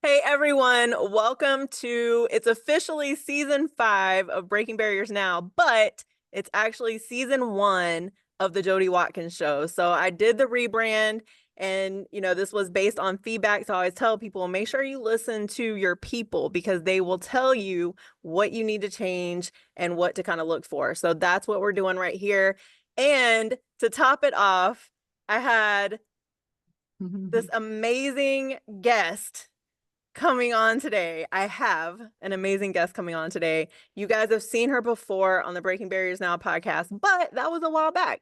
Hey everyone, welcome to, it's officially season 5 of Breaking Barriers Now, but it's actually season 1 of the Jodi Watkins Show. So I did the rebrand and this was based on feedback. So I always tell people, make sure you listen to your people because they will tell you what you need to change and what to kind of look for. So that's what we're doing right here. And to top it off, I had this amazing guest coming on today. I have an amazing guest coming on today. You guys have seen her before on the Breaking Barriers Now podcast, but that was a while back.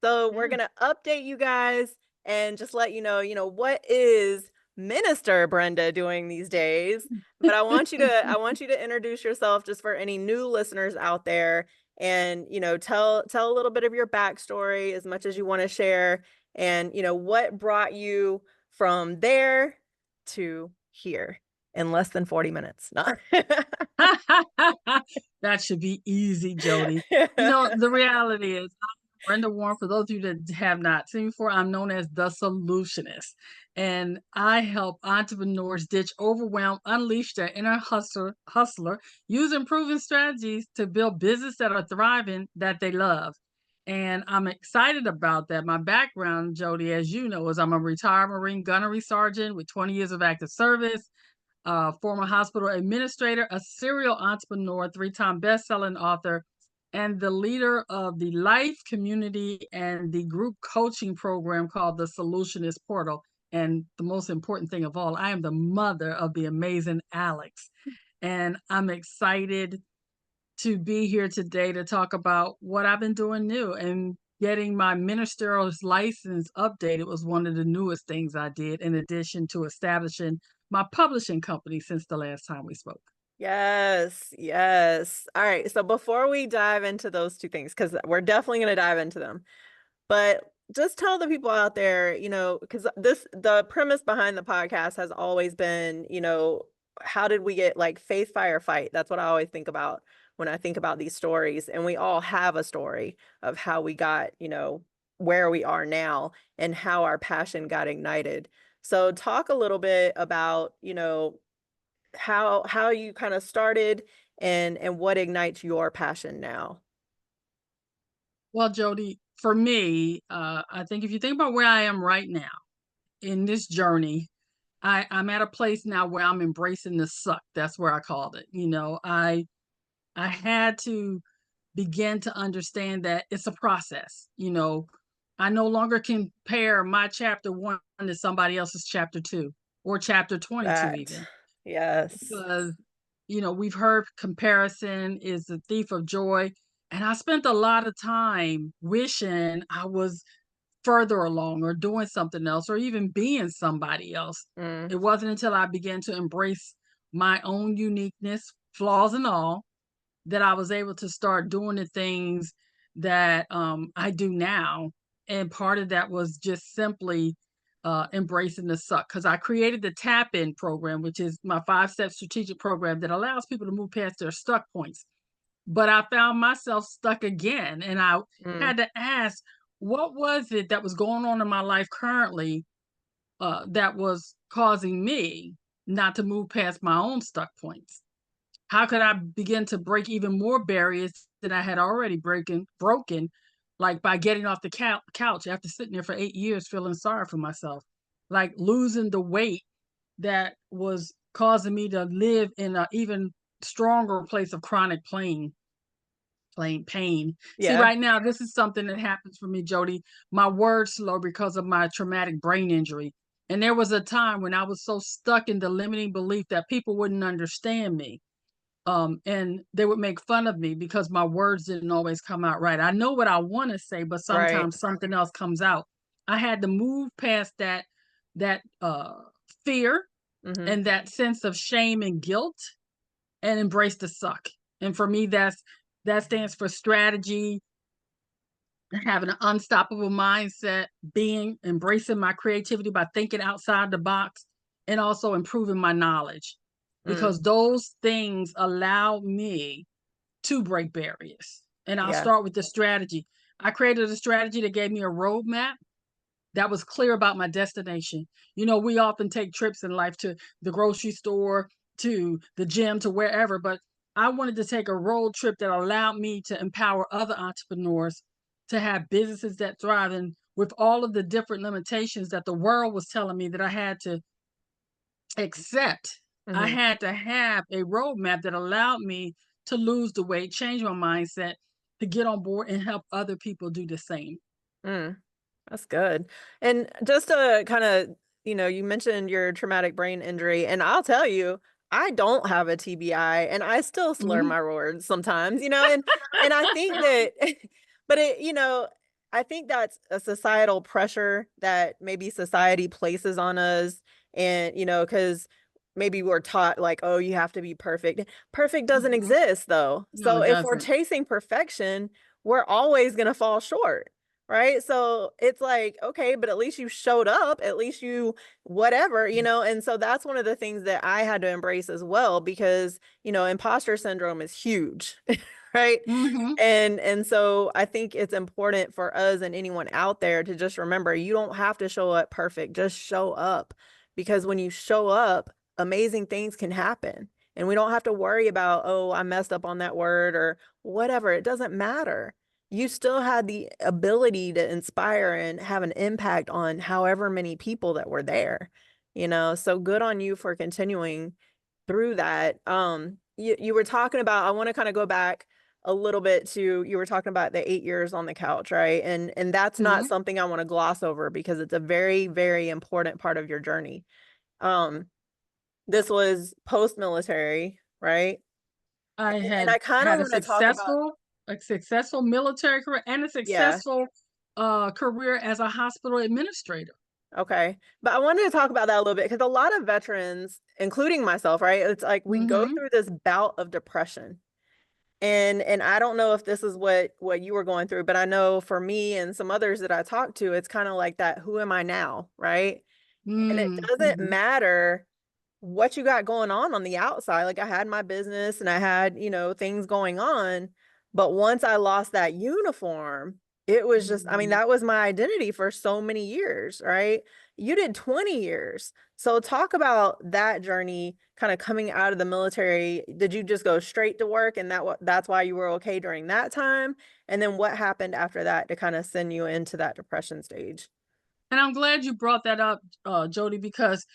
So we're going to update you guys and just let you know, what is Minister Brenda doing these days? But I want you to introduce yourself just for any new listeners out there and, tell a little bit of your backstory as much as you want to share and, what brought you from there to here in less than 40 minutes. No. That should be easy, Jodi. The reality is, I'm Brenda Warren. For those of you that have not seen me before, I'm known as the Soulutionist. And I help entrepreneurs ditch overwhelm, unleash their inner hustler, using proven strategies to build business that are thriving, that they love. And I'm excited about that. My background, Jodi, as you know, is I'm a retired Marine gunnery sergeant with 20 years of active service, former hospital administrator, a serial entrepreneur, 3-time best-selling author, and the leader of the life community and the group coaching program called the Soulutionist Portal. And the most important thing of all, I am the mother of the amazing Alex. And I'm excited to be here today to talk about what I've been doing new, and getting my ministerial license updated was one of the newest things I did, in addition to establishing my publishing company since the last time we spoke. Yes, yes. All right. So before we dive into those two things, because we're definitely going to dive into them, but just tell the people out there, because the premise behind the podcast has always been, how did we get like faith, fire, fight? That's what I always think about when I think about these stories. And we all have a story of how we got, where we are now and how our passion got ignited. So talk a little bit about, how you kind of started and what ignites your passion now. Well, Jodi, for me, I think if you think about where I am right now in this journey, I'm at a place now where I'm embracing the suck. That's where I called it. I had to begin to understand that it's a process. I no longer compare my chapter 1 to somebody else's chapter 2 or chapter 22 That, even, yes. because we've heard comparison is the thief of joy, and I spent a lot of time wishing I was further along or doing something else or even being somebody else. Mm, It wasn't until I began to embrace my own uniqueness, flaws and all, that I was able to start doing the things that I do now. And part of that was just simply embracing the suck, because I created the TAPIN program, which is my 5-step strategic program that allows people to move past their stuck points. But I found myself stuck again, and I mm. had to ask, what was it that was going on in my life currently that was causing me not to move past my own stuck points? How could I begin to break even more barriers that I had already broken, like by getting off the couch after sitting there for 8 years feeling sorry for myself, like losing the weight that was causing me to live in an even stronger place of chronic pain. See, Yeah. right now, this is something that happens for me, Jodi. My words slow because of my traumatic brain injury. And there was a time when I was so stuck in the limiting belief that people wouldn't understand me, and they would make fun of me because my words didn't always come out right. I know what I want to say, but Right. sometimes something else comes out. I had to move past that fear Mm-hmm. and that sense of shame and guilt, and embrace the suck. And for me, that stands for strategy, having an unstoppable mindset, being embracing my creativity by thinking outside the box, and also improving my knowledge, Mm. because those things allow me to break barriers. And I'll Yeah. start with the strategy. I created a strategy that gave me a roadmap that was clear about my destination. You know, we often take trips in life to the grocery store, to the gym, to wherever, but I wanted to take a road trip that allowed me to empower other entrepreneurs to have businesses that thrive. And with all of the different limitations that the world was telling me that I had to accept, I Hmm. had to have a roadmap that allowed me to lose the weight, change my mindset, to get on board and help other people do the same. Mm. That's good. And just to kind of, you mentioned your traumatic brain injury, and I'll tell you, I don't have a TBI and I still slur Mhm. my words sometimes, and I think that but I think that's a societal pressure that maybe society places on us and because maybe we're taught like, oh, you have to be perfect. Perfect doesn't Mhm. exist though. No, So it if we're doesn't. chasing perfection, we're always going to fall short. Right. So it's like, okay, but at least you showed up, at least you, whatever, and so that's one of the things that I had to embrace as well, because, imposter syndrome is huge. Right. Mhm. And so I think it's important for us and anyone out there to just remember you don't have to show up perfect, just show up. Because when you show up, amazing things can happen. And we don't have to worry about, oh, I messed up on that word or whatever. It doesn't matter. You still had the ability to inspire and have an impact on however many people that were there, so good on you for continuing through that. You were talking about, I want to kind of go back a little bit to, you were talking about the 8 years on the couch, right? And that's not Mhm. something I want to gloss over because it's a very, very important part of your journey. Um, this was post-military, right? I And had I kind of had want to talk about, a successful military career and a yeah. successful career as a hospital administrator. Okay. But I wanted to talk about that a little bit because a lot of veterans, including myself, right? It's like we go Mhm. through this bout of depression. And I don't know if this is what you were going through, but I know for me and some others that I talked to, it's kind of like that, who am I now, right? And it doesn't Mhm. matter what you got going on the outside. Like I had my business and I had, things going on. But once I lost that uniform, it was just, I mean, Mhm. that was my identity for so many years, right? You did 20 years. So talk about that journey kind of coming out of the military. Did you just go straight to work and that's why you were okay during that time? And then what happened after that to kind of send you into that depression stage? And I'm glad you brought that up, Jody, because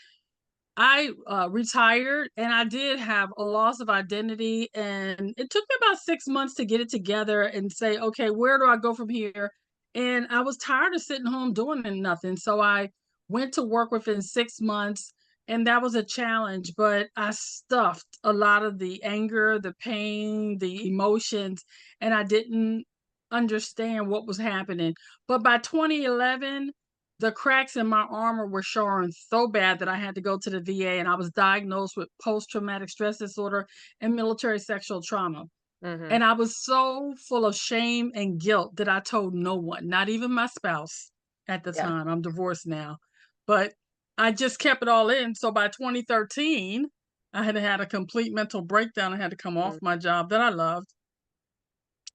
I retired and I did have a loss of identity. And it took me about 6 months to get it together and say, okay, where do I go from here? And I was tired of sitting home doing nothing. So I went to work within 6 months. And that was a challenge, but I stuffed a lot of the anger, the pain, the emotions, and I didn't understand what was happening. But by 2011, the cracks in my armor were showing so bad that I had to go to the VA, and I was diagnosed with post traumatic stress disorder and military sexual trauma. Mm-hmm. And I was so full of shame and guilt that I told no one, not even my spouse at the Yeah. time. I'm divorced now. But I just kept it all in. So by 2013, I had had a complete mental breakdown. I had to come off Mm. my job that I loved,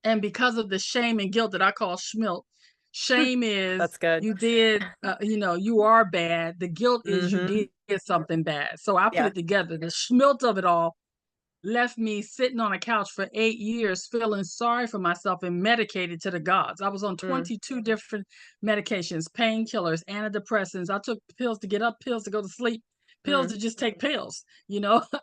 and because of the shame and guilt that I call schmilt, shame is That's good. you did, you are bad. The guilt is you Mm-hmm. did something bad. So I put Yeah. it together. The schmilt of it all left me sitting on a couch for 8 years, feeling sorry for myself and medicated to the gods. I was on Mm, 22 different medications, painkillers, antidepressants. I took pills to get up, pills to go to sleep, pills mm. to just take pills.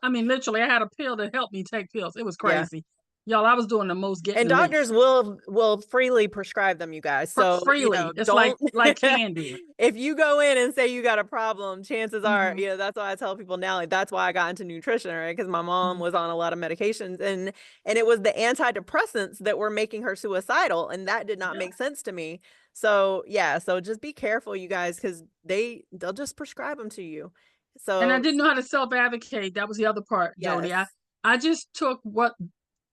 I mean, literally, I had a pill that helped me take pills. It was Yeah. crazy. Y'all, I was doing the most getting And the least. doctors will freely prescribe them, you guys. So, Freely. It's don't like candy. if you go in and say you got a problem, chances are, Mhm, that's why I tell people now, like that's why I got into nutrition, right? Because my mom mhm. was on a lot of medications and it was the antidepressants that were making her suicidal, and that did not Yeah, make sense to me. So, yeah, so just be careful, you guys, because they'll just prescribe them to you. and I So, didn't know how to self-advocate. That was the other part, Jody. I yes. I just took what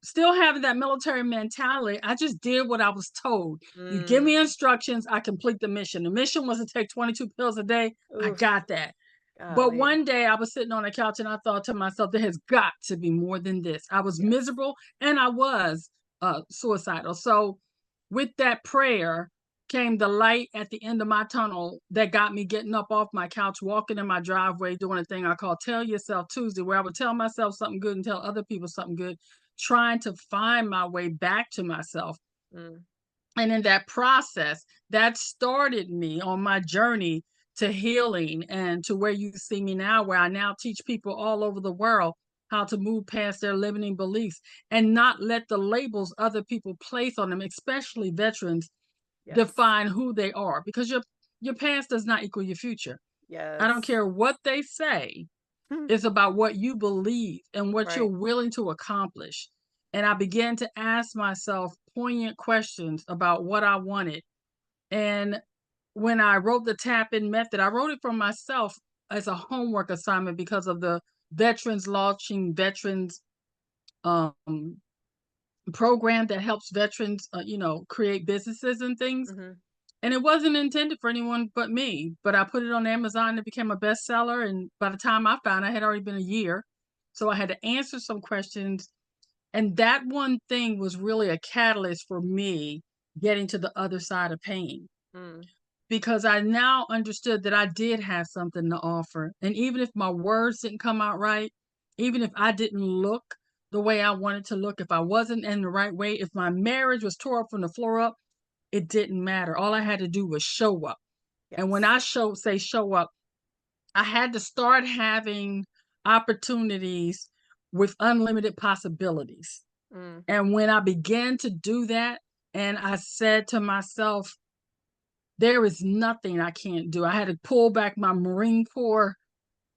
still having that military mentality, I just did what I was told. You give me Mm, instructions, I complete the mission. The mission was to take 22 pills a day. I oof, got that. But golly. one day I was sitting on a couch and I thought to myself, there has got to be more than this. I was Yes. miserable and I was suicidal. So with that prayer came the light at the end of my tunnel that got me getting up off my couch, walking in my driveway, doing a thing I call Tell Yourself Tuesday, where I would tell myself something good and tell other people something good, trying to find my way back to myself. Mm. And in that process, that started me on my journey to healing and to where you see me now, where I now teach people all over the world how to move past their limiting beliefs and not let the labels other people place on them, especially veterans, Yes. define who they are, because your past does not equal your future. I don't Yes. care what they say. Hmm. It's about what you believe and what you're Right. willing to accomplish. And I began to ask myself poignant questions about what I wanted. And when I wrote the TAPIN Method, I wrote it for myself as a homework assignment because of the veterans launching veterans um, program that helps veterans, create businesses and things. Hmm. And it wasn't intended for anyone but me. But I put it on Amazon and it became a bestseller. And by the time I found, I had already been a year. So I had to answer some questions. And that one thing was really a catalyst for me getting to the other side of pain, Mm. because I now understood that I did have something to offer. And even if my words didn't come out right, even if I didn't look the way I wanted to look, if I wasn't in the right way, if my marriage was tore up from the floor up, it didn't matter. All I had to do was show up. And when Yes. I show up, I had to start having opportunities with unlimited possibilities. Mm. And when I began to do that, and I said to myself, there is nothing I can't do. I had to pull back my Marine Corps,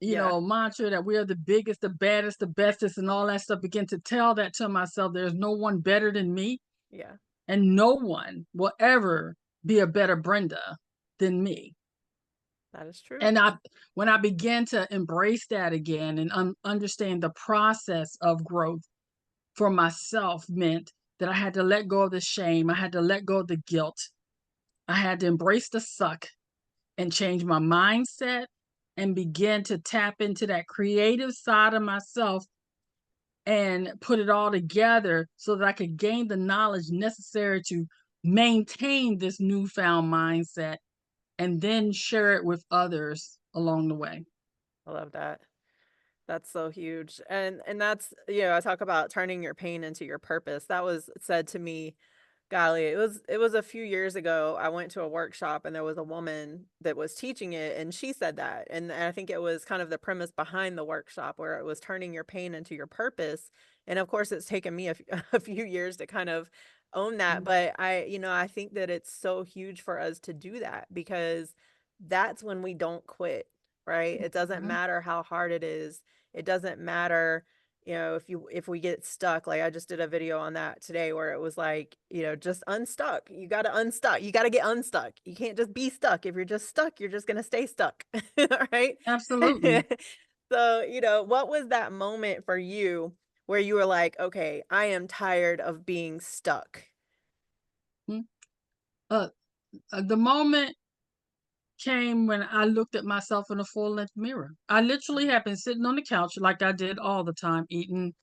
Yeah. mantra that we are the biggest, the baddest, the bestest, and all that stuff. Begin to tell that to myself. There's no one better than me, Yeah. and no one will ever be a better Brenda than me. That is true. And when I began to embrace that again and understand the process of growth for myself, meant that I had to let go of the shame. I had to let go of the guilt. I had to embrace the suck and change my mindset and begin to tap into that creative side of myself and put it all together so that I could gain the knowledge necessary to maintain this newfound mindset and then share it with others along the way. I love that. That's so huge. And that's, I talk about turning your pain into your purpose. That was said to me, golly, it was a few years ago. I went to a workshop and there was a woman that was teaching it and she said that. And I think it was kind of the premise behind the workshop where it was turning your pain into your purpose. And of course, it's taken me a few years to kind of own that, Mm. but I think that it's so huge for us to do that because that's when we don't quit, right? It doesn't Mhm. matter how hard it is. It doesn't matter, if we get stuck. Like I just did a video on that today where it was like, just unstuck. You got to unstuck. You got to get unstuck. You can't just be stuck. If you're just stuck, you're just going to stay stuck. Right? Absolutely. So, what was that moment for you where you were like, okay, I am tired of being stuck? Mm. Uh, the moment came when I looked at myself in a full length mirror. I literally Mm. had been sitting on the couch like I did all the time, eating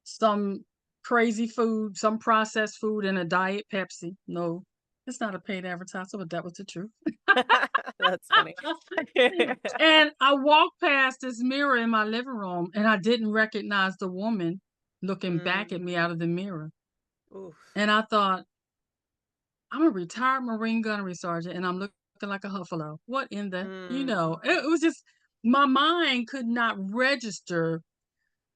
some crazy food, some processed food, and a diet Pepsi. No, it's not a paid advertisement, but that was the truth. That's funny. And I walked past this mirror in my living room and I didn't recognize the woman looking back at me out of Mm. the mirror. Oof. And I thought, I'm a retired Marine gunnery sergeant and I'm looking like a Huffalo. What in the, Mm. it was just, my mind could not register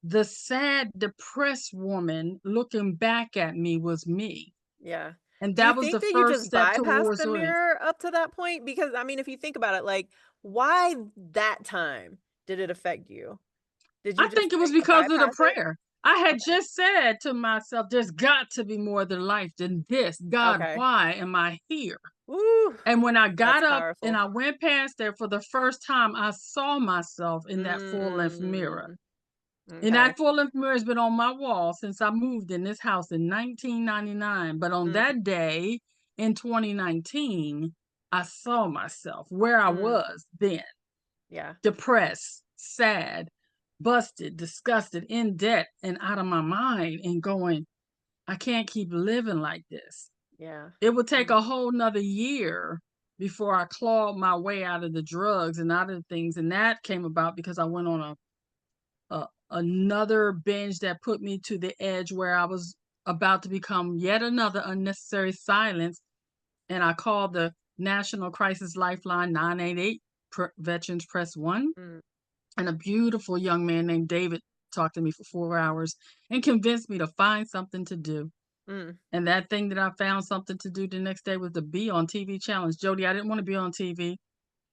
the sad, depressed woman looking back at me was me. Yeah. And Do you that was the think that you first just step bypassed towards the healing. mirror up to that point? Because I mean, if you think about it, like, why that time did it affect you? Did you I just think it was think to because of the bypass it? prayer. I had Okay. just said to myself, there's got to be more than life than this. God, Okay. why am I here? Woo. And when I That's got up and powerful. I went past there for the first time, I saw myself in that full length mirror. Mm. And Okay. that full length mirror has been on my wall since I moved in this house in 1999. But on Mm. that day in 2019, I saw myself where I Mm. was then, Yeah. depressed, sad, busted, disgusted, in debt, and out of my mind, and going, I can't keep living like this. Yeah. It would take Mm, a whole nother year before I clawed my way out of the drugs and out of the things, and that came about because I went on another binge that put me to the edge where I was about to become yet another unnecessary silence, and I called the National Crisis Lifeline 988 Veterans Press 1, mm, and a beautiful young man named David talked to me for 4 hours and convinced me to find something to do. mm. And that thing that I found something to do the next day was to be on TV challenge. Jodi, I didn't want to be on TV.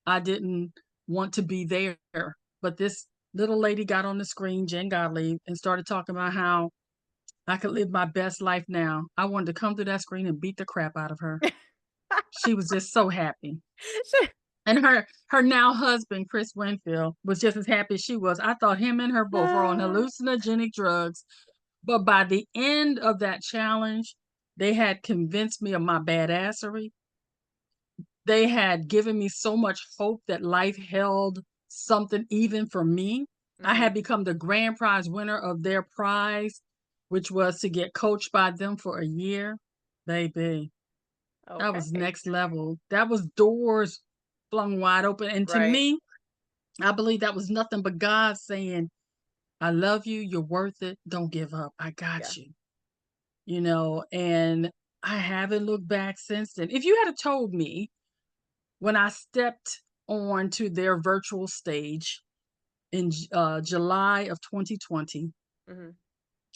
I didn't want to be there. But this little lady got on the screen, Jen Gottlieb, and started talking about how I could live my best life now. I wanted to come through that screen and beat the crap out of her. She was just so happy. And her now husband, Chris Winfield, was just as happy as she was. I thought him and her both were on Ah, hallucinogenic drugs. But by the end of that challenge, they had convinced me of my badassery. They had given me so much hope that life held something even for me. I mhm. had become the grand prize winner of their prize, which was to get coached by them for a year. Baby, that was Okay. next level. That was doors flung wide open. And to Right. me, I believe that was nothing but God saying, I love you. You're worth it. Don't give up. I Yeah. got you. And I haven't looked back since then. If you had told me when I stepped onto their virtual stage in July of 2020 Mhm.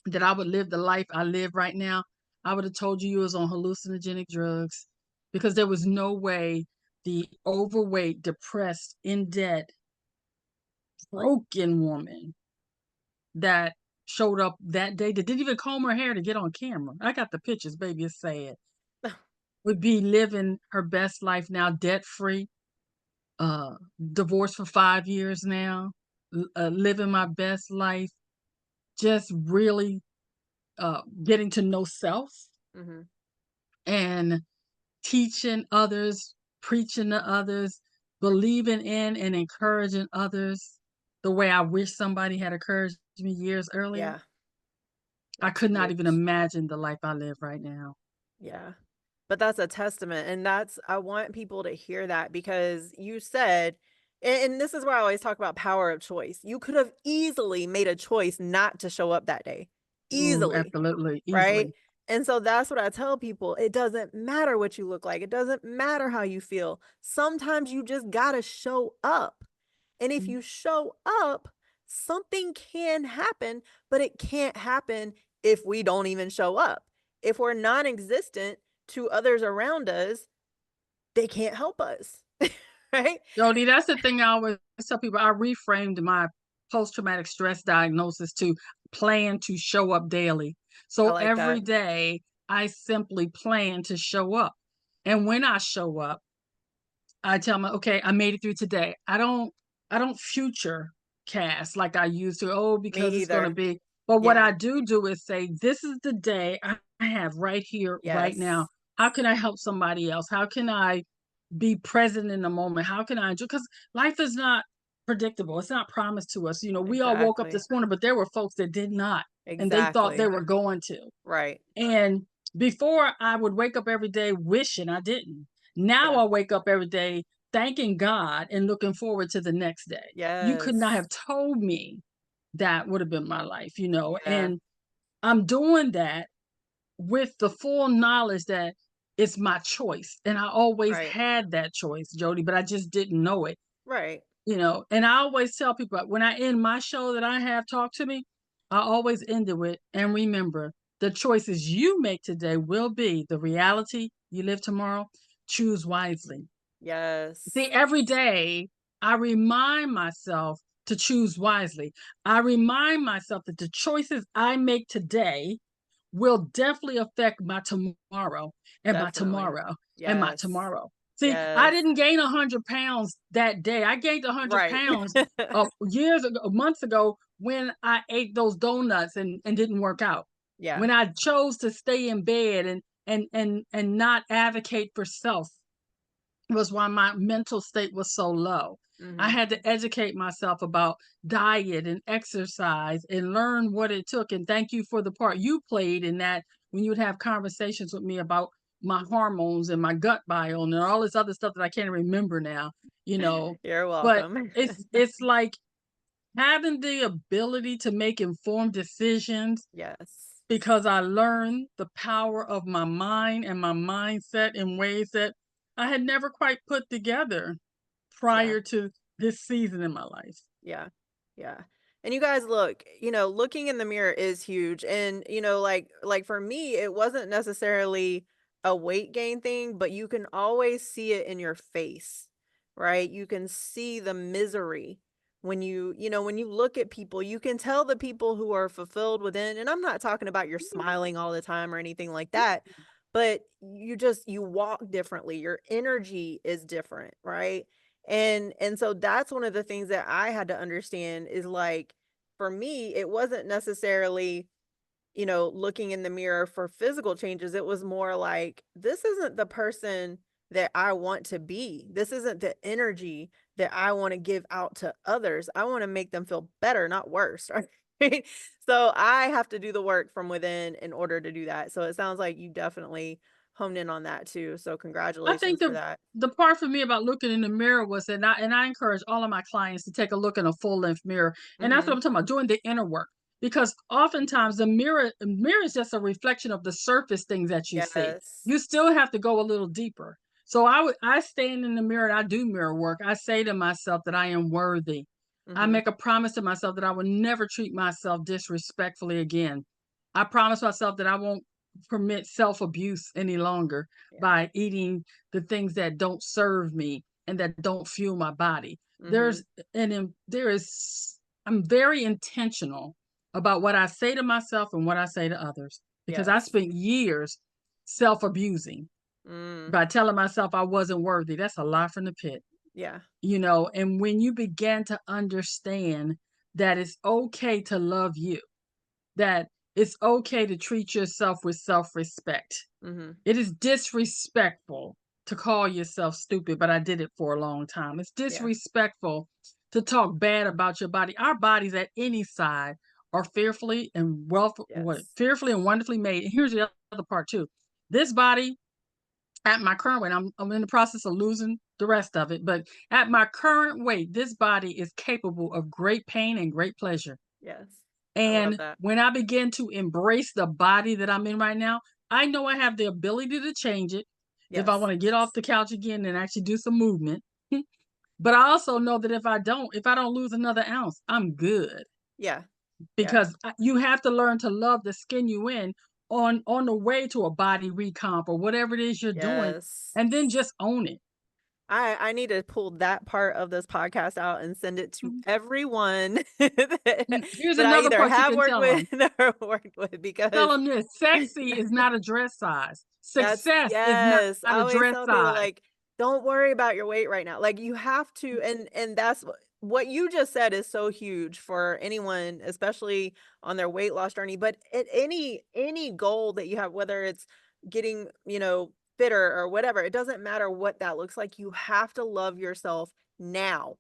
that I would live the life I live right now, I would have told you was on hallucinogenic drugs because there was no way the overweight, depressed, in debt, broken woman that showed up that day that didn't even comb her hair to get on camera. I got the pictures, baby. It's sad. Would be living her best life now, debt free, uh, divorced for 5 years now, living my best life, just really getting to know self Mhm. and teaching others, preaching to others, believing in and encouraging others the way I wish somebody had encouraged me years earlier. Yeah. I That's could not even huge. imagine the life I live right now. Yeah. But that's a testament, and that's I want people to hear that because you said and this is where I always talk about power of choice. You could have easily made a choice not to show up that day. Ooh, Easily, absolutely, right? easily. And so that's what I tell people. It doesn't matter what you look like. It doesn't matter how you feel. Sometimes you just gotta show up. And if Mm. you show up, something can happen, but it can't happen if we don't even show up. If we're non existent to others around us, they can't help us. Right? Jody, that's the thing I always tell people. I reframed my post-traumatic stress diagnosis to plan to show up daily. I So like every that. day I simply plan to show up. And when I show up, I tell me, okay, I made it through today. I don't future cast like I used to, oh, Me because it's gonna either. be. But what Yeah. I do is say, this is the day I have right here, right now. Yes. How can I help somebody else? How can I be present in the moment? How can I enjoy? Because life is not predictable. It's not promised to us. We all woke up Exactly. this morning, but there were folks that did not, and they thought they Exactly. were going to. Right. And before I would wake up every day wishing I didn't. Now Yeah. I wake up every day thanking God and looking forward to the next day. You could not Yes. have told me that would have been my life. Yeah. And I'm doing that with the full knowledge that it's my choice. And I always Right. had that choice, Jody, but I just didn't know Right. it. And I always tell people when I end my show that I have Talk to Me, I always end it with, and remember, the choices you make today will be the reality you live tomorrow. Choose wisely. See, Yes. every day I remind myself to choose wisely. I remind myself that the choices I make today will definitely affect my tomorrow and my Definitely. tomorrow and my Yes. tomorrow. See, I Yes. didn't gain 100 pounds that day. I gained 100 Right. pounds years ago, months ago, when I ate those donuts and didn't work out. Yeah. When I chose to stay in bed and not advocate for self was why my mental state was so low. I Mhm. had to educate myself about diet and exercise and learn what it took. And thank you for the part you played in that when you would have conversations with me about my hormones and my gut biome and all this other stuff that I can't remember now, you know. You're But welcome. it's like having the ability to make informed decisions Yes. because I learned the power of my mind and my mindset in ways that I had never quite put together Yeah. prior to this season in my life. Yeah. Yeah. And you guys look, looking in the mirror is huge. And, like for me, it wasn't necessarily a weight gain thing, but you can always see it in your face, right? You can see the misery when you look at people, you can tell the people who are fulfilled within. And I'm not talking about you're smiling all the time or anything like that, but you walk differently. Your energy is different, right? And so that's one of the things that I had to understand is like for me, it wasn't necessarily, looking in the mirror for physical changes. It was more like this isn't the person that I want to be. This isn't the energy that I want to give out to others. I want to make them feel better, not worse, right? So I have to do the work from within in order to do that. So it sounds like you definitely honed in on that too. So I think congratulations for that. the part for me about looking in the mirror was that I encourage all of my clients to take a look in a full length mirror, and that's what Mhm. I'm talking about, doing the inner work. Because oftentimes the mirror is just a reflection of the surface things that you see. Yes. You still have to go a little deeper. So I stand in the mirror and I do mirror work. I say to myself that I am worthy. I Mhm. make a promise to myself that I will never treat myself disrespectfully again. I promise myself that I won't permit self abuse any longer Yeah. by eating the things that don't serve me and that don't fuel my body. Mhm. There's there is I'm very intentional about what I say to myself and what I say to others because I Yes. spent years self-abusing Mm. by telling myself I wasn't worthy. That's a lie from the pit, Yeah. and when you begin to understand that it's okay to love you, that it's okay to treat yourself with self-respect. Mhm. It is disrespectful to call yourself stupid, but I did it for a long time. It's Yeah. disrespectful to talk bad about your body. Our bodies at any side are Yes. fearfully and wonderfully made. And here's the other part too. This body at my current weight, I'm in the process of losing the rest of it, but at my current weight, this body is capable of great pain and great pleasure. Yes. I love And that. when I begin to embrace the body that I'm in right now, I know I have the ability to change it if I Yes. want to get off the couch again and actually do some movement. But I also know that if I don't lose another ounce, I'm good Yeah. Yeah. because you have to learn to love the skin you in on the way to a body recomp or whatever it is you're doing, Yes. and then just own it. I need to pull that part of this podcast out and send it to Mhm. everyone that Here's I another either part you have can worked tell with them. or worked with Tell because them this: sexy is not a dress size. that's Success is not yes. I a always dress tell people size. like, don't worry about your weight right now. Like you have to, and that's what you just said is so huge for anyone, especially on their weight loss journey. But at any goal that you have, whether it's getting, fitter or whatever, it doesn't matter what that looks like. You have to love yourself now.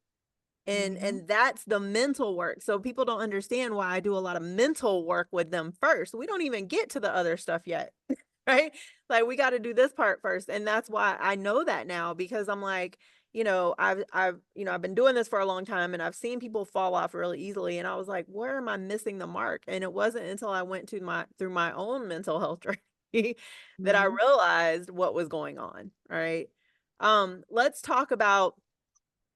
And Mhm. and that's the mental work. So people don't understand why I do a lot of mental work with them first. We don't even get to the other stuff yet. Right? Like we got to do this part first. And that's why I know that now because I'm like, I've been doing this for a long time and I've seen people fall off really easily and I was like, where am I missing the mark? And it wasn't until I went to my through my own mental health journey that I Mhm. realized what was going on, right? Let's talk about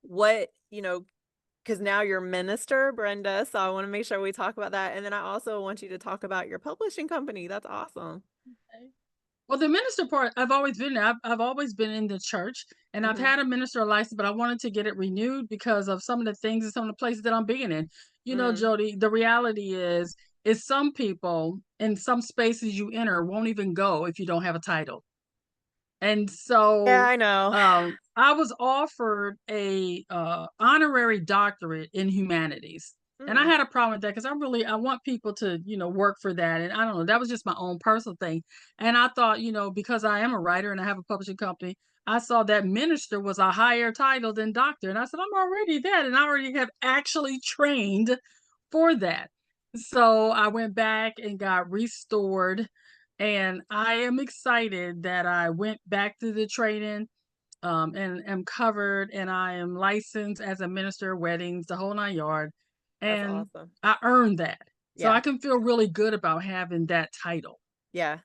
what, because now you're minister, Brenda. So I want to make sure we talk about that. And then I also want you to talk about your publishing company. That's awesome. Okay. Well, the minister part, I've always been there. I've always been in the church, and I've Hmm. had a minister license, but I wanted to get it renewed because of some of the things and some of the places that I'm being in. Mm. Jody, the reality is some people in some spaces you enter won't even go if you don't have a title. And Yeah, so, I know. I was offered a, honorary doctorate in humanities, and I Mm. had a problem with that because I want people to, work for that, and I don't know, that was just my own personal thing, and I thought, because I am a writer and I have a publishing company, I saw that minister was a higher title than doctor, and I said, "I'm already that, and I already have actually trained for that." So, I went back and got restored And I am excited that I went back to the training, and am covered, and I am licensed as a minister of weddings, the whole 9 yard, That's and awesome. I earned that. So Yeah. I can feel really good about having that title. Yeah.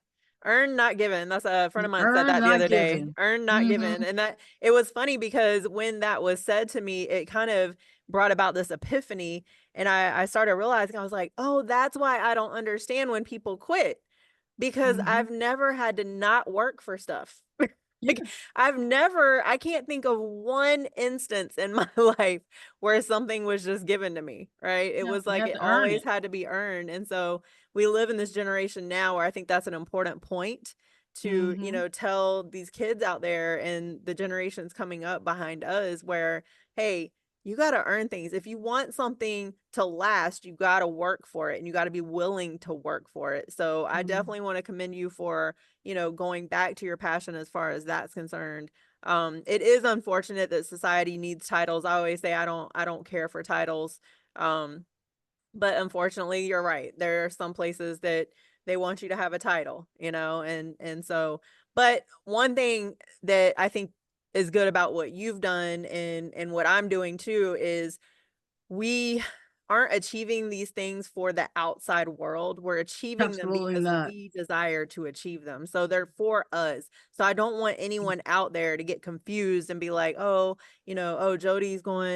Earn, not given. That's a friend of mine said Earned, that the not other day. given. Earn, not given. Mhm. And that it was funny because when that was said to me, it kind of brought about this epiphany. And I started realizing, I was like, oh, that's why I don't understand when people quit, because Mhm. I've never had to not work for stuff. Like, Yes. I can't think of one instance in my life where something was just given to me, right? It Yeah, was you like have it to earn always it. had to be earned. And so we live in this generation now where I think that's an important point to, Mhm. tell these kids out there and the generations coming up behind us where, hey, you got to earn things. If you want something to last, you got to work for it and you got to be willing to work for it. So I Mhm. definitely want to commend you for, going back to your passion as far as that's concerned. It is unfortunate that society needs titles. I always say I don't care for titles. Um, but unfortunately, you're right. There are some places that they want you to have a title, and so, but one thing that I think is good about what you've done and what I'm doing too is we aren't achieving these things for the outside world. We're achieving them Absolutely because not. we desire to achieve them. So they're for us. So I don't want anyone out there to get confused and be like, oh, oh,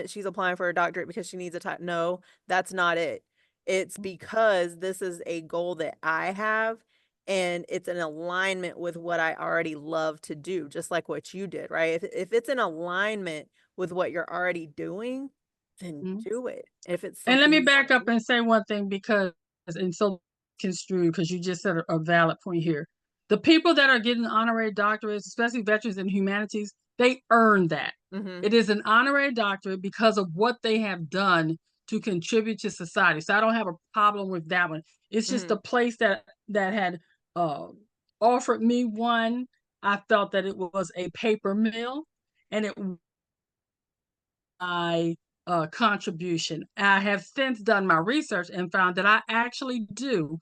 she's applying for a doctorate because she needs a title. No, that's not it. It's because this is a goal that I have and it's in alignment with what I already love to do, just like what you did, right? If it's in alignment with what you're already doing, then Mhm. do it. If it's And let something me you back wanna up do. and say one thing because and so construed because you just said a valid point here. The people that are getting honorary doctorates, especially veterans in humanities, they earn that. Mhm, It is an honorary doctorate because of what they have done to contribute to society. So I don't have a problem with that one. It's just the mhm. place that had uh, offered me one. I felt that it was a paper mill, and it my contribution. I have since done my research and found that I actually do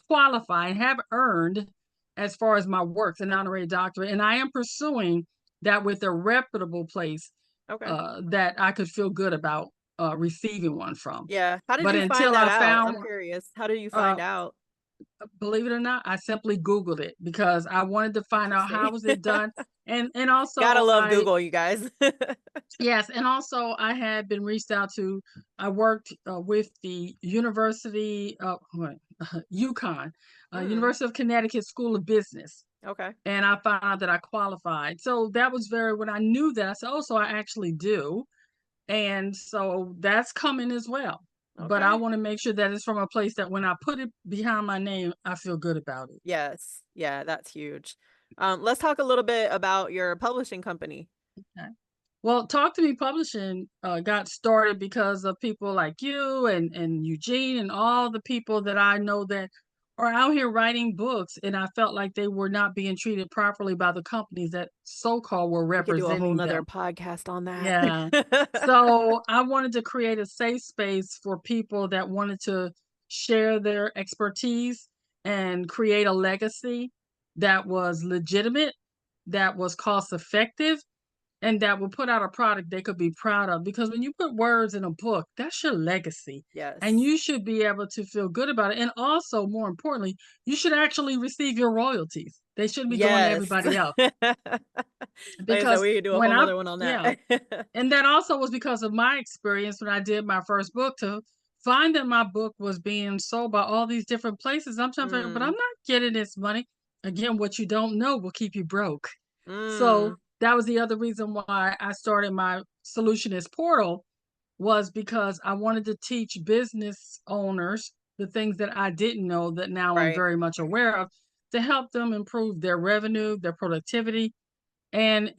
qualify and have earned, as far as my works, an honorary doctorate. And I am pursuing that with a reputable place Okay. that I could feel good about receiving one from. Yeah. How did But you find until that I out? found I'm curious. How did you uh, find out? believe it or not, I simply Googled it because I wanted to find out Interesting. how was it done. And Gotta also love Google, you guys. yes, and also I had been reached out to. I worked with the University of UConn, Mm, University of Connecticut School of Business, okay, and I found out that I qualified. So that was very when I knew that I said, "Oh, so I actually do," and so that's coming as well. But I okay. want to make sure that it's from a place that when I put it behind my name, I feel good about it. Yes. Yeah, that's huge. Let's talk a little bit about your publishing company. Okay. Well, Talk to Me Publishing got started because of people like you and Eugene and all the people that I know that are out here writing books, and I felt like they were not being treated properly by the companies that so-called were We could do a whole representing nother them. podcast on that. Yeah. So I wanted to create a safe space for people that wanted to share their expertise and create a legacy that was legitimate, that was cost effective, and that will put out a product they could be proud of. Because when you put words in a book, that's your legacy. And Yes. you should be able to feel good about it. And also, more importantly, you should actually receive your royalties. They shouldn't be going to Yes. everybody else. Like I said, Because we could do a when whole I, nother one on yeah, that. and that also was because of my experience when I did my first book to find that my book was being sold by all these different places. I'm trying to figure, but I'm Mm, not getting this money. Again, what you don't know will keep you broke. So mm, that was the other reason why I started my Solutionist portal was because I wanted to teach business owners the things that I didn't know that now I'm right. very much aware of to help them improve their revenue, their productivity, and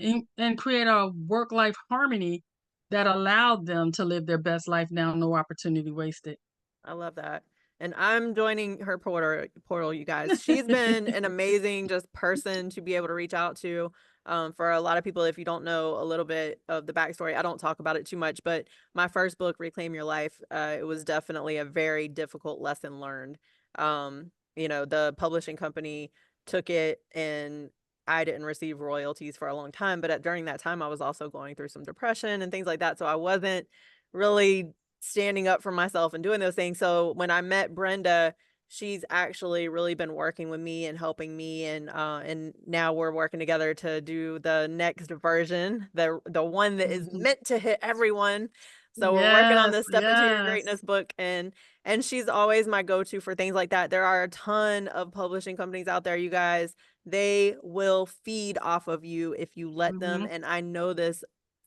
create a work life harmony that allowed them to live their best life now, no opportunity wasted. I love that. And I'm joining her portal, you guys. She's been an amazing just person to be able to reach out to. For a lot of people, if you don't know a little bit of the backstory, I don't talk about it too much, but my first book, Reclaim Your Life, it was definitely a very difficult lesson learned. The publishing company took it, and I didn't receive royalties for a long time. But during that time, I was also going through some depression and things like that. So I wasn't really standing up for myself and doing those things. So when I met Brenda, she's actually really been working with me and helping me, and now we're working together to do the next version, the one that is Mhm. meant to hit everyone. So we're working on Yes, this Step Into Your yes. Greatness book, and she's always my go-to for things like that. There are a ton of publishing companies out there, you guys. They will feed off of you if you let them, Mhm. and I know this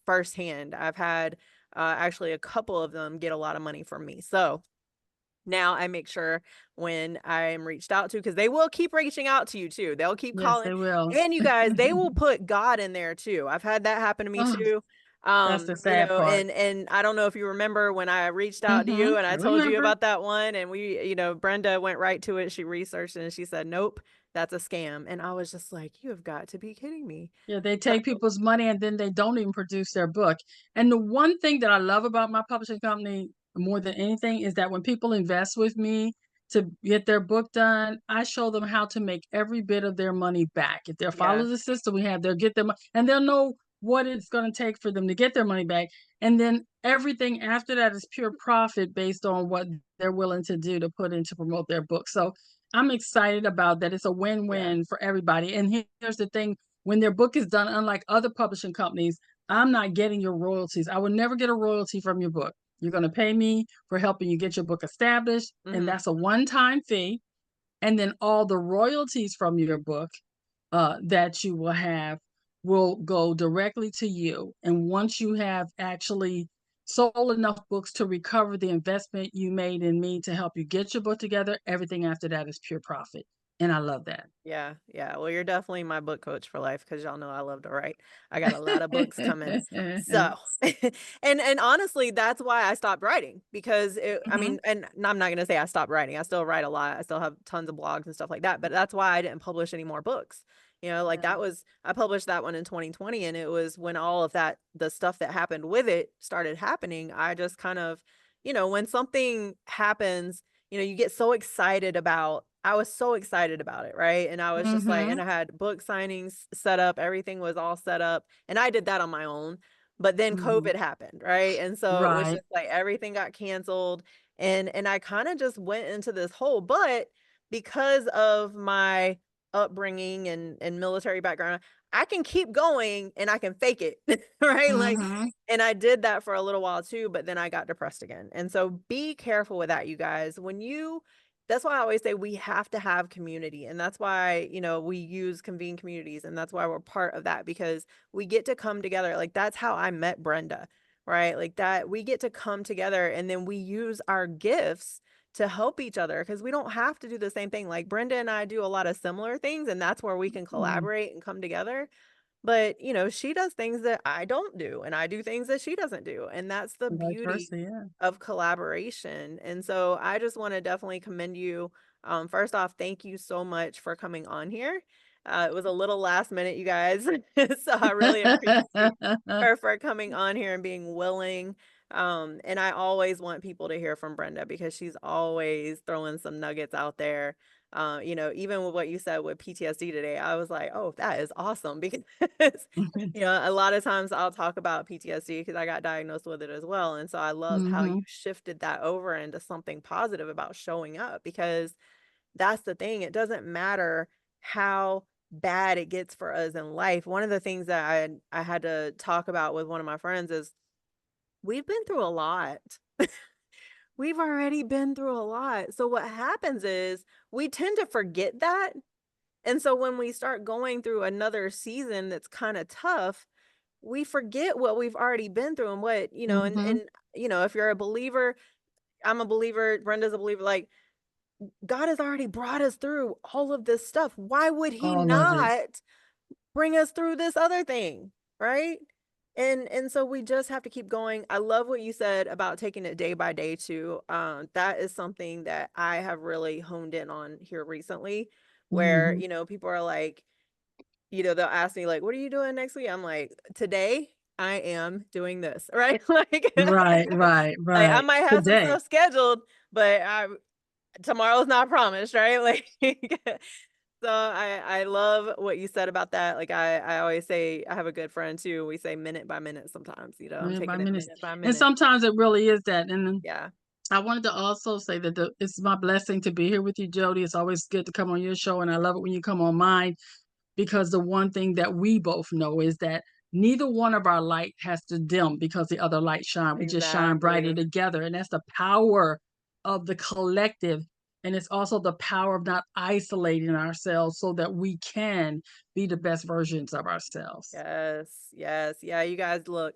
firsthand. I've had actually a couple of them get a lot of money from me. So now I make sure when I'm reached out to, because they will keep reaching out to you too. They'll keep Yes, calling. they will. And you guys, they will put God in there too. I've had that happen to me Oh, too. that's the sad part. And I don't know if you remember when I reached out to you Mhm. and I I told you remember. about that one, and Brenda went right to it. She researched it and she said, "Nope, that's a scam." And I was just like, "You have got to be kidding me." Yeah, they take So, people's money and then they don't even produce their book. And the one thing that I love about my publishing company more than anything is that when people invest with me to get their book done, I show them how to make every bit of their money back. If they'll follow yeah, the system we have, they'll get them and they'll know what it's going to take for them to get their money back. And then everything after that is pure profit based on what they're willing to do to put in to promote their book. So I'm excited about that. It's a yeah, win-win for everybody. And here's the thing, when their book is done, unlike other publishing companies, I'm not getting your royalties. I will never get a royalty from your book. You're going to pay me for helping you get your book established, and hmm that's a one-time fee. And then all the royalties from your book that you will have will go directly to you. And once you have actually sold enough books to recover the investment you made in me to help you get your book together, everything after that is pure profit. And I love that. yeah, yeah. Well, you're definitely my book coach for life because y'all know I love to write. I got a lot of books coming. So, and honestly, that's why I stopped writing, because I Mhm, mean, and I'm not gonna say I stopped writing. I still write a lot. I still have tons of blogs and stuff like that. But that's why I didn't publish any more books. Like yeah. I published that one in 2020, and it was when all of that, the stuff that happened with it started happening. I just kind of, when something happens, you get so excited about. I was so excited about it, right? And I was just like, and Mhm, I had book signings set up, everything was all set up, and I did that on my own. But then mhm. COVID happened, right? And so it was Right. just like everything got canceled, and I kind of just went into this hole. But because of my upbringing and military background, I can keep going and I can fake it, right? Mhm. And I did that for a little while too, but then I got depressed again. And so be careful with that, you guys. That's why I always say we have to have community. And that's why, we use convene communities. And that's why we're part of that, because we get to come together. Like that's how I met Brenda, right? Like that we get to come together, and then we use our gifts to help each other, because we don't have to do the same thing. Like Brenda and I do a lot of similar things, and that's where we can Mhm. collaborate and come together. But, she does things that I don't do, and I do things that she doesn't do. And that's the And vice beauty versa, yeah. of collaboration. And so I just want to definitely commend you. First off, thank you so much for coming on here. It was a little last minute, you guys. So I really appreciate her for coming on here and being willing. And I always want people to hear from Brenda, because she's always throwing some nuggets out there. Even with what you said with PTSD today, I was like, oh, that is awesome because, a lot of times I'll talk about PTSD because I got diagnosed with it as well. And so I love how you Mhm. shifted that over into something positive about showing up, because that's the thing. It doesn't matter how bad it gets for us in life. One of the things that I had to talk about with one of my friends is we've been through a lot. We've already been through a lot. So what happens is we tend to forget that. And so when we start going through another season that's kind of tough, we forget what we've already been through, and what, Mhm. if you're a believer, I'm a believer, Brenda's a believer, like God has already brought us through all of this stuff. Why would he All of it. not bring us through this other thing, right? And so we just have to keep going. I love what you said about taking it day by day too. That is something that I have really honed in on here recently, where, Mhm. people are like, they'll ask me like, what are you doing next week? I'm like, today I am doing this, right? Like, Right, right, like I right. might have some Today. stuff scheduled, but tomorrow's not promised, right? Like, So I love what you said about that. Like I always say, I have a good friend too. We say minute by minute sometimes, you know, I'm Minute by taking it minute. minute by And minute. sometimes it really is that. And then Yeah, I wanted to also say that it's my blessing to be here with you, Jodi. It's always good to come on your show, and I love it when you come on mine, because the one thing that we both know is that neither one of our light has to dim because the other light shine. We just shine brighter exactly. together. And that's the power of the collective. And it's also the power of not isolating ourselves so that we can be the best versions of ourselves. Yes, yes. Yeah, you guys look,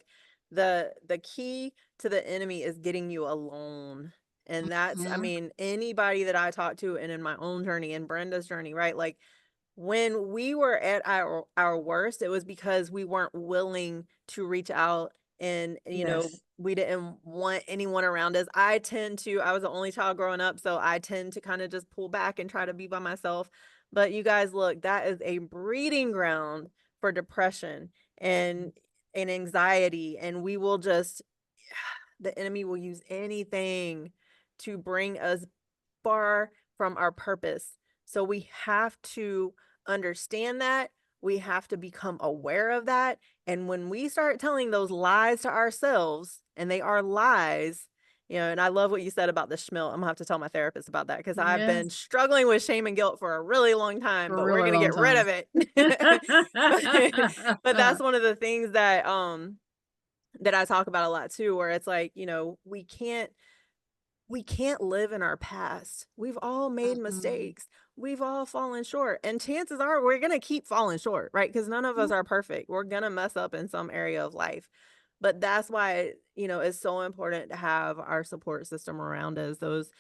the key to the enemy is getting you alone. And that's, I Mhm. mean, anybody that I talk to and in my own journey and Brenda's journey, right? Like when we were at our worst, it was because we weren't willing to reach out and, you know, Yes. we didn't want anyone around us. I was the only child growing up, so I tend to kind of just pull back and try to be by myself. But you guys look, that is a breeding ground for depression and anxiety, and we will just the enemy will use anything to bring us far from our purpose. So we have to understand that. We have to become aware of that. And when we start telling those lies to ourselves, and they are lies, you know, and I love what you said about the schmilt. I'm gonna have to tell my therapist about that because I've been Yes. struggling with shame and guilt for a really long time, For a but we're really gonna long get rid time. of it. but that's one of the things that I talk about a lot too, where it's like, you know, we can't live in our past. We've all made Mhm. mistakes. We've all fallen short. And chances are we're going to keep falling short, right? Because none of us are perfect. We're going to mess up in some area of life. But that's why, you know, it's so important to have our support system around us, those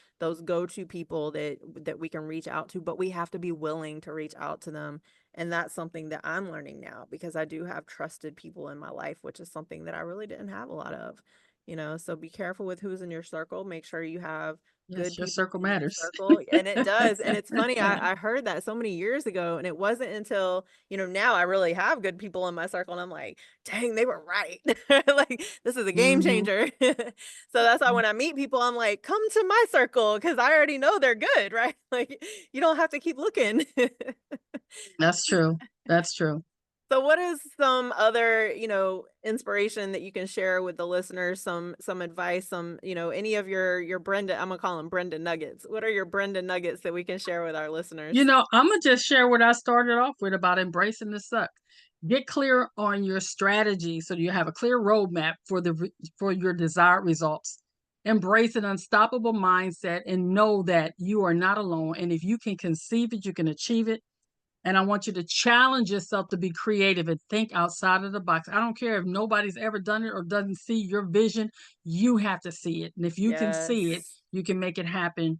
go-to people that we can reach out to, but we have to be willing to reach out to them. And that's something that I'm learning now because I do have trusted people in my life, which is something that I really didn't have a lot of, you know. So be careful with who's in your circle. Make sure you have good Yes, your people circle in your matters. circle. And it does. And it's funny, I heard that so many years ago, and it wasn't until, you know, now I really have good people in my circle, and I'm like, dang, they were right. Like, this is a game Mhm. changer. So that's why when I meet people, I'm like, come to my circle because I already know they're good, right? Like, you don't have to keep looking. That's true. That's true. So what is some other, you know, inspiration that you can share with the listeners, some advice, some, you know, any of your Brenda, I'm gonna call them Brenda nuggets. What are your Brenda nuggets that we can share with our You listeners? know, Imma just share what I started off with about embracing the suck. Get clear on your strategy so you have a clear roadmap for for your desired results. Embrace an unstoppable mindset and know that you are not alone. And if you can conceive it, you can achieve it. And I want you to challenge yourself to be creative and think outside of the box. I don't care if nobody's ever done it or doesn't see your vision, you have to see it. And if you can see it, Yes. you can make it happen,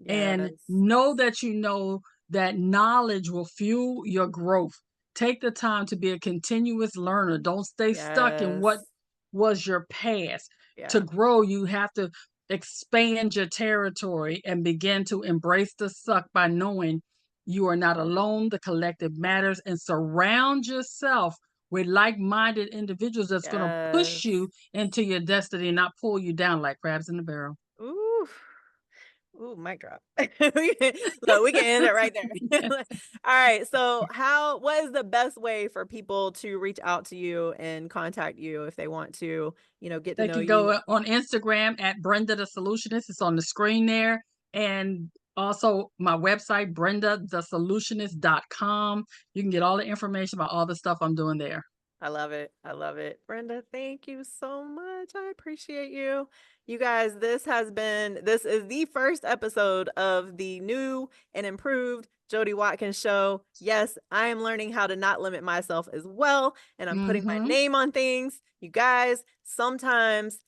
and Yes. know that knowledge will fuel your growth. Take the time to be a continuous learner. Don't stay stuck in what Yes. was your past. To Yeah. grow, you have to expand your territory and begin to embrace the suck by knowing you are not alone. The collective matters, and surround yourself with like minded individuals that's going to push Yes. you into your destiny and not pull you down like crabs in the barrel. Ooh. Ooh, mic drop. Look, we can end it right there. All right. So what is the best way for people to reach out to you and contact you if they want to, you know, get to They know can you? go on Instagram at Brenda the Solutionist. It's on the screen there. And also my website, brendathesolutionist.com. You can get all the information about all the stuff I'm doing there. I love it. I love it. Brenda, thank you so much. I appreciate you. You guys, this is the first episode of the new and improved Jodi Watkins Show. Yes, I am learning how to not limit myself as well, and I'm putting my Mm-hmm. name on things. You guys, sometimes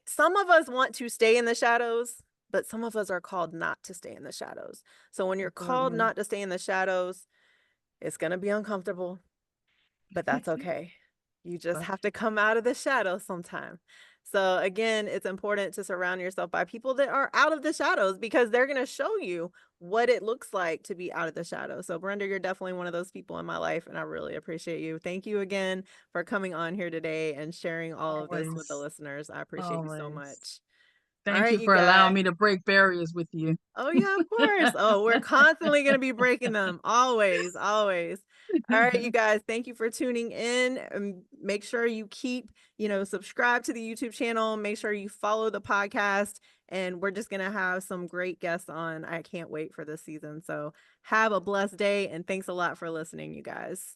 some of us want to stay in the shadows, but some of us are called not to stay in the shadows. So when you're called Definitely. not to stay in the shadows, it's going to be uncomfortable, but that's okay. You just have to come out of the shadows sometime. So again, it's important to surround yourself by people that are out of the shadows because they're going to show you what it looks like to be out of the shadows. So Brenda, you're definitely one of those people in my life, and I really appreciate you. Thank you again for coming on here today and sharing all of this with the Always. listeners. I appreciate you so Always. much. All Thank right, you you for allowing guys. me to break barriers with you. Oh, yeah, of course. Oh, we're constantly going to be breaking them. Always, always. All right, you guys, thank you for tuning in. Make sure you keep, subscribe to the YouTube channel. Make sure you follow the podcast. And we're just going to have some great guests on. I can't wait for this season. So have a blessed day. And thanks a lot for listening, you guys.